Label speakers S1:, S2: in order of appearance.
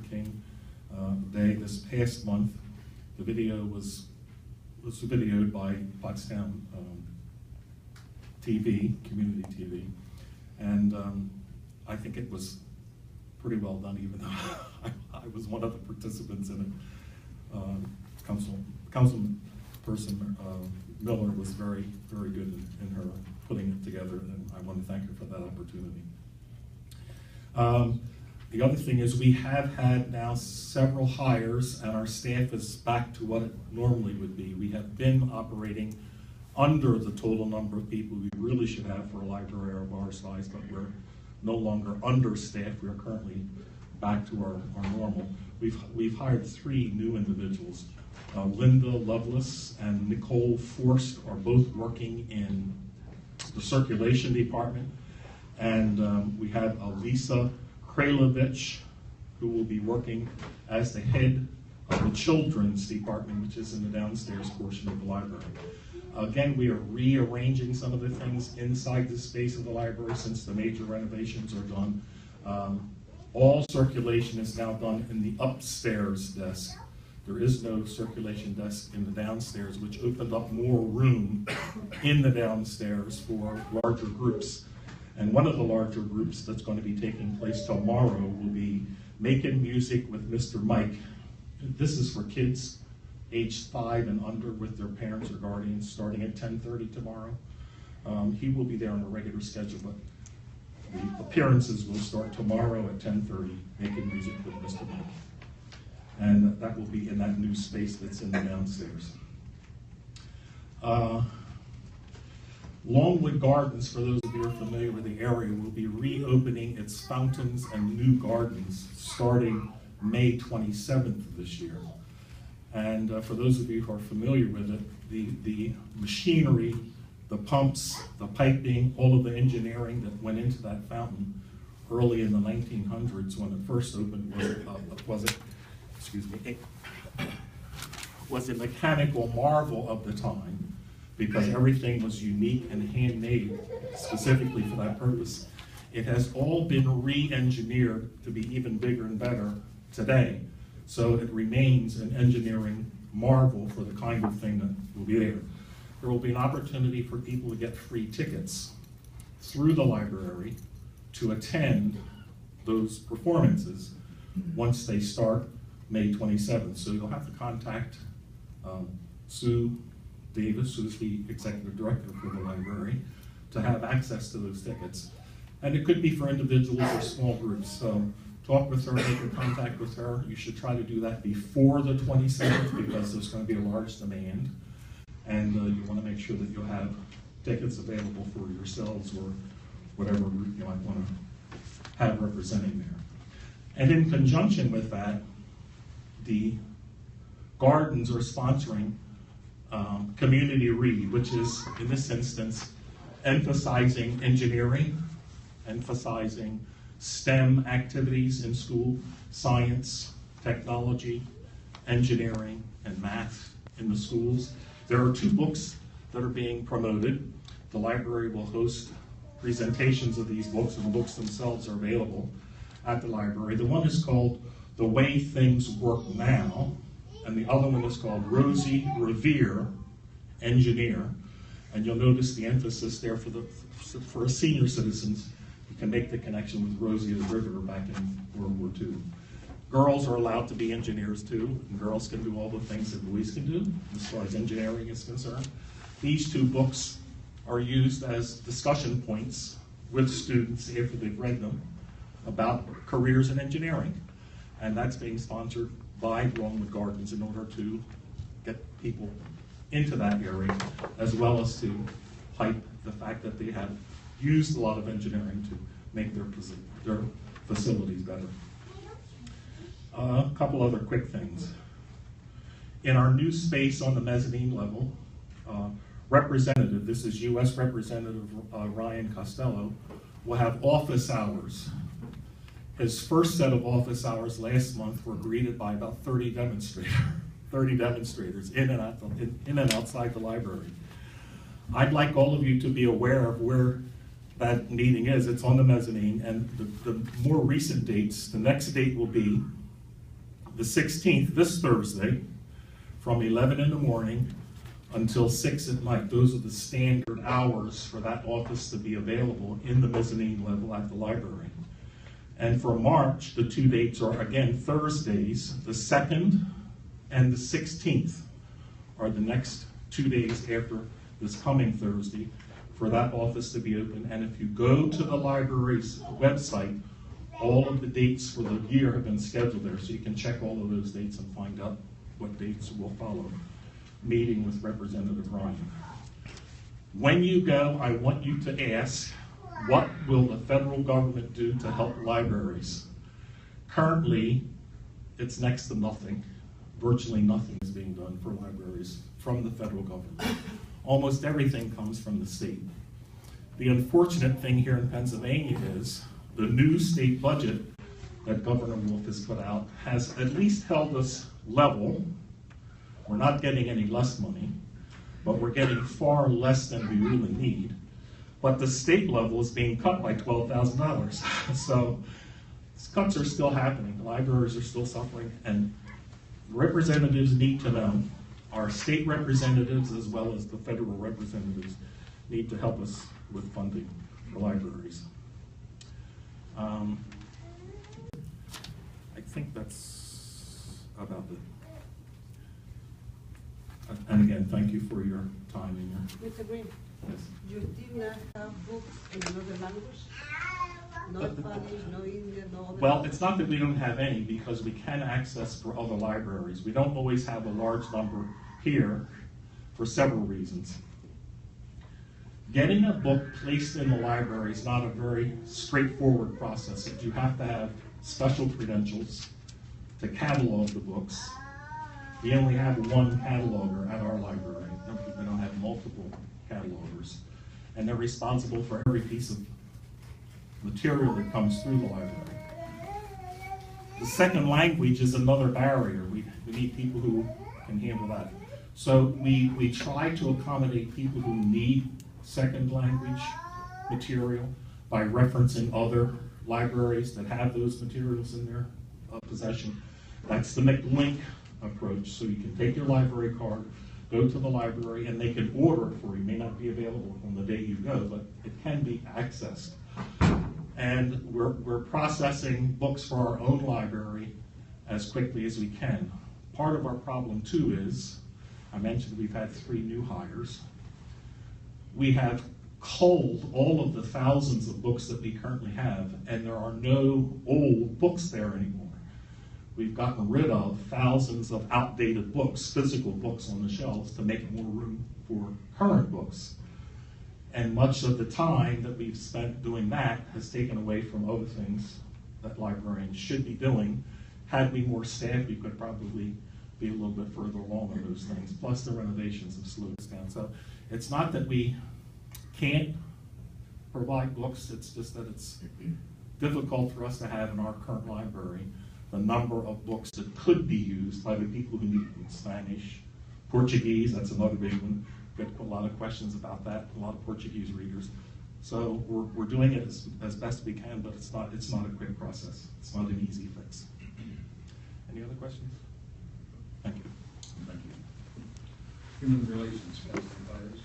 S1: King Day this past month. The video was videoed by Pottstown TV, community TV, and I think it was pretty well done, even though I was one of the participants in it. Councilperson Miller was very, very good in her putting it together, and I want to thank her for that opportunity. The other thing is we have had now several hires, and our staff is back to what it normally would be. We have been operating under the total number of people we really should have for a library of our size, but we're no longer understaffed. We are currently back to our normal. We've hired 3 new individuals. Linda Lovelace and Nicole Forst are both working in the circulation department, and we have Lisa Krailovich, who will be working as the head of the children's department, which is in the downstairs portion of the library. Again, we are rearranging some of the things inside the space of the library since the major renovations are done. All circulation is now done in the upstairs desk. There is no circulation desk in the downstairs, which opened up more room in the downstairs for larger groups. And one of the larger groups that's going to be taking place tomorrow will be Making Music with Mr. Mike. This is for kids aged 5 and under with their parents or guardians, starting at 10:30 tomorrow. He will be there on a regular schedule, but the appearances will start tomorrow at 10:30, Making Music with Mr. Mike. And that will be in that new space that's in the downstairs. Longwood Gardens, for those of you who are familiar with the area, will be reopening its fountains and new gardens starting May 27th of this year. And for those of you who are familiar with it, the machinery, the pumps, the piping, all of the engineering that went into that fountain early in the 1900s when it first opened was a mechanical marvel of the time, because everything was unique and handmade specifically for that purpose. It has all been re-engineered to be even bigger and better today. So it remains an engineering marvel for the kind of thing that will be there. There will be an opportunity for people to get free tickets through the library to attend those performances once they start May 27th. So you'll have to contact Sue Davis, who's the executive director for the library, to have access to those tickets. And it could be for individuals or small groups. So talk with her, make a contact with her. You should try to do that before the 27th because there's going to be a large demand. And you want to make sure that you'll have tickets available for yourselves or whatever group you might want to have representing there. And in conjunction with that, the gardens are sponsoring Community Read, which is, in this instance, emphasizing engineering, emphasizing STEM activities in school, science, technology, engineering, and math in the schools. There are 2 books that are being promoted. The library will host presentations of these books, and the books themselves are available at the library. The one is called The Way Things Work Now, and the other one is called Rosie Revere, Engineer. And you'll notice the emphasis there for senior citizens. You can make the connection with Rosie the River back in World War II. Girls are allowed to be engineers too, and girls can do all the things that boys can do as far as engineering is concerned. These 2 books are used as discussion points with students after they've read them about careers in engineering. And that's being sponsored by Longwood Gardens in order to get people into that area, as well as to hype the fact that they have used a lot of engineering to make their facilities better. A couple other quick things. In our new space on the mezzanine level, this is U.S. Representative Ryan Costello, will have office hours. His first set of office hours last month were greeted by about 30 demonstrators in and outside the library. I'd like all of you to be aware of where that meeting is. It's on the mezzanine, and the more recent dates, the next date will be the 16th, this Thursday, from 11 in the morning until 6 at night. Those are the standard hours for that office to be available in the mezzanine level at the library. And for March, the 2 dates are, again, Thursdays, the 2nd and the 16th are the next 2 days after this coming Thursday for that office to be open. And if you go to the library's website, all of the dates for the year have been scheduled there, so you can check all of those dates and find out what dates will follow. Meeting with Representative Ryan. When you go, I want you to ask, what will the federal government do to help libraries? Currently, it's next to nothing. Virtually nothing is being done for libraries from the federal government. Almost everything comes from the state. The unfortunate thing here in Pennsylvania is the new state budget that Governor Wolf has put out has at least held us level. We're not getting any less money, but we're getting far less than we really need. But the state level is being cut by $12,000. So cuts are still happening. Libraries are still suffering, and representatives need to know. Our state representatives as well as the federal representatives need to help us with funding for libraries. I think that's about it. And again, thank you for your time and your...
S2: Mr. Green,
S1: Yes.
S2: you did not have books in another language? No Spanish, no Indian, no other
S1: Well,
S2: language?
S1: it's not that we don't have any, because we can access for other libraries. We don't always have a large number here for several reasons. Getting a book placed in the library is not a very straightforward process. You have to have special credentials to catalog the books. We only have one cataloger at our library. We don't have multiple catalogers. And they're responsible for every piece of material that comes through the library. The second language is another barrier. We need people who can handle that. So we try to accommodate people who need second language material by referencing other libraries that have those materials in their possession. That's the McLink approach. So you can take your library card, go to the library, and they can order it for you. It may not be available on the day you go, but it can be accessed. And we're processing books for our own library as quickly as we can. Part of our problem too is, I mentioned we've had 3 new hires. We have culled all of the thousands of books that we currently have, and there are no old books there anymore. We've gotten rid of thousands of outdated books, physical books on the shelves, to make more room for current books. And much of the time that we've spent doing that has taken away from other things that librarians should be doing. Had we more staff, we could probably be a little bit further along on those things. Plus the renovations have slowed us down. So it's not that we can't provide books, it's just that it's difficult for us to have in our current library the number of books that could be used by the people who need them. Spanish, Portuguese, that's another big one. Get a lot of questions about that, a lot of Portuguese readers. So we're doing it as best we can, but it's not a quick process. It's not an easy fix. Any other questions? Thank you.
S3: Thank you. Human Relations, President Byers.